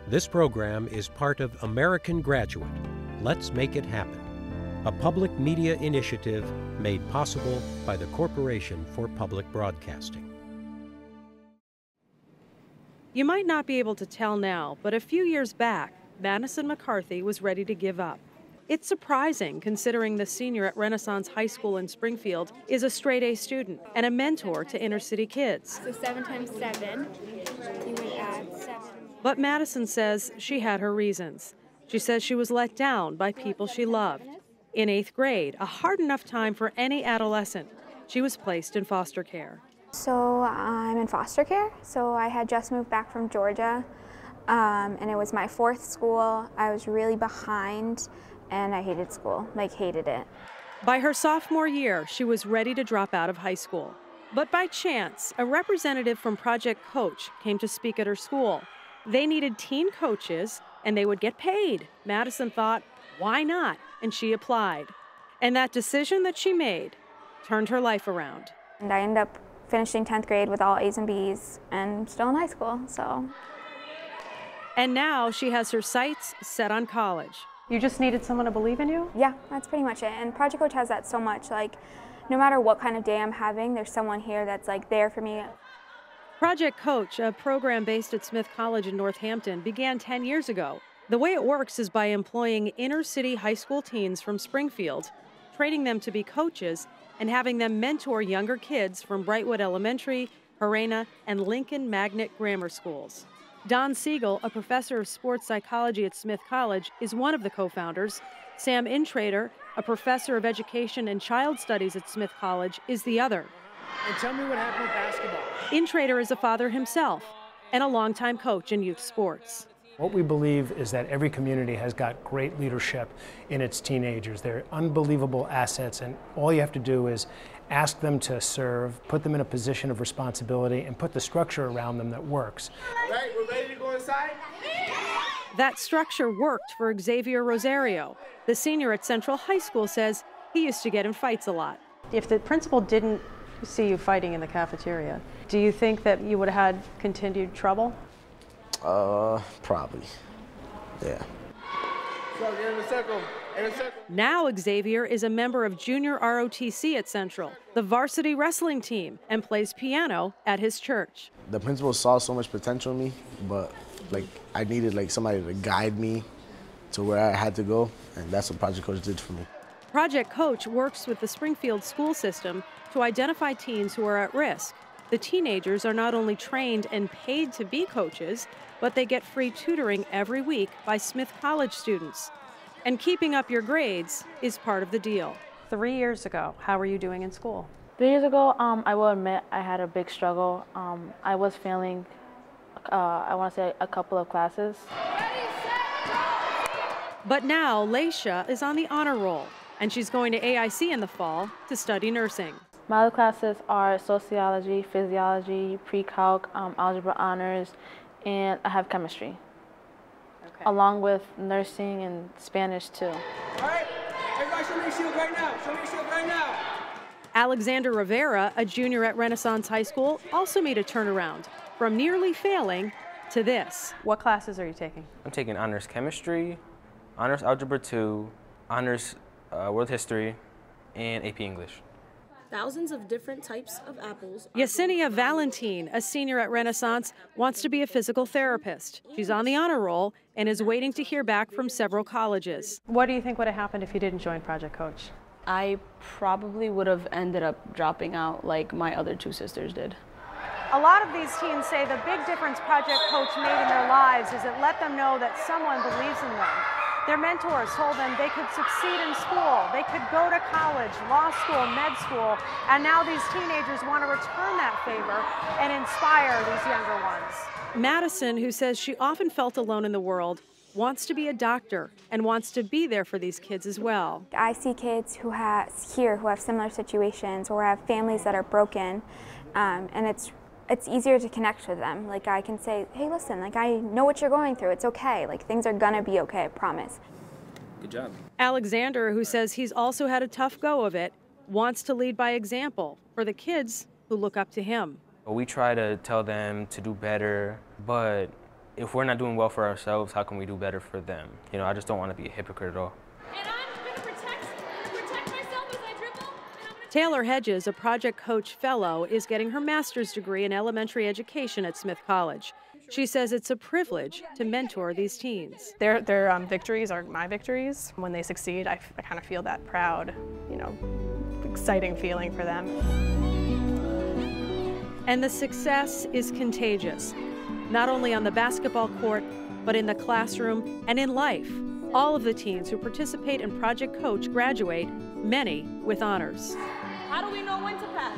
This program is part of American Graduate. Let's make it happen. A public media initiative made possible by the Corporation for Public Broadcasting. You might not be able to tell now, but a few years back, Madison McCarthy was ready to give up. It's surprising considering the senior at Renaissance High School in Springfield is a straight-A student and a mentor to inner-city kids. So 7 times 7, you would add 7. But Madison says she had her reasons. She says she was let down by people she loved. In 8th grade, a hard enough time for any adolescent, she was placed in foster care. So I'm in foster care. So I had just moved back from Georgia, and it was my 4th school. I was really behind, and I hated school, hated it. By her sophomore year, she was ready to drop out of high school. But by chance, a representative from Project Coach came to speak at her school. They needed teen coaches, and they would get paid. Madison thought, why not? And she applied. And that decision that she made turned her life around. And I ended up finishing 10th grade with all A's and B's and still in high school, so. And now she has her sights set on college. You just needed someone to believe in you? Yeah, that's pretty much it. And Project Coach has that so much. No matter what kind of day I'm having, there's someone here that's there for me. Project Coach, a program based at Smith College in Northampton, began 10 years ago. The way it works is by employing inner-city high school teens from Springfield, training them to be coaches, and having them mentor younger kids from Brightwood Elementary, Gerena, and Lincoln Magnet Grammar Schools. Don Siegel, a professor of sports psychology at Smith College, is one of the co-founders. Sam Intrater, a professor of education and child studies at Smith College, is the other. And tell me what happened with basketball. Intrater is a father himself and a longtime coach in youth sports. What we believe is that every community has got great leadership in its teenagers. They're unbelievable assets, and all you have to do is ask them to serve, put them in a position of responsibility, and put the structure around them that works. All right, we're ready to go inside? That structure worked for Xavier Rosario. The senior at Central High School says he used to get in fights a lot. If the principal didn't see you fighting in the cafeteria, do you think that you would have had continued trouble? Probably, yeah. So you're in a circle, Now Xavier is a member of junior ROTC at Central, the varsity wrestling team, and plays piano at his church. The principal saw so much potential in me, but I needed somebody to guide me to where I had to go, and that's what Project Coach did for me. Project Coach works with the Springfield school system to identify teens who are at risk. The teenagers are not only trained and paid to be coaches, but they get free tutoring every week by Smith College students. And keeping up your grades is part of the deal. 3 years ago, how were you doing in school? 3 years ago, I will admit I had a big struggle. I was failing, I want to say, a couple of classes. But now LAI'SHAA is on the honor roll, and she's going to AIC in the fall to study nursing. My other classes are sociology, physiology, pre-calc, algebra honors, and I have chemistry, along with nursing and Spanish too. All right, everybody show me your shield right now. Show me your shield right now. Alexander Rivera, a junior at Renaissance High School, also made a turnaround from nearly failing to this. What classes are you taking? I'm taking honors chemistry, honors algebra 2, honors world history, and AP English. Thousands of different types of apples. Yesenia Valentin, a senior at Renaissance, wants to be a physical therapist. She's on the honor roll and is waiting to hear back from several colleges. What do you think would have happened if you didn't join Project Coach? I probably would have ended up dropping out like my other 2 sisters did. A lot of these teens say the big difference Project Coach made in their lives is it let them know that someone believes in them. Their mentors told them they could succeed in school, they could go to college, law school, med school, and now these teenagers want to return that favor and inspire these younger ones. Madison, who says she often felt alone in the world, wants to be a doctor and wants to be there for these kids as well. I see kids who have similar situations or have families that are broken, and it's easier to connect with them. I can say, hey, listen, I know what you're going through. It's okay. Things are gonna be okay, I promise. Good job. Alexander, who says he's also had a tough go of it, wants to lead by example for the kids who look up to him. We try to tell them to do better, but if we're not doing well for ourselves, how can we do better for them? You know, I just don't want to be a hypocrite at all. And I'm going to protect myself as I dribble. Taylor Hedges, a Project Coach Fellow, is getting her master's degree in elementary education at Smith College. She says it's a privilege to mentor these teens. Their victories are my victories. When they succeed, I kind of feel that proud, you know, exciting feeling for them. And the success is contagious, not only on the basketball court, but in the classroom and in life. All of the teens who participate in Project Coach graduate, many with honors. How do we know when to pass?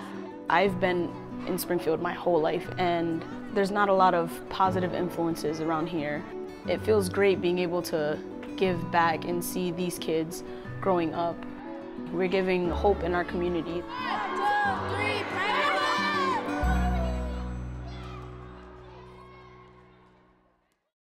I've been in Springfield my whole life, and there's not a lot of positive influences around here. It feels great being able to give back and see these kids growing up. We're giving hope in our community. 1, 2, 3.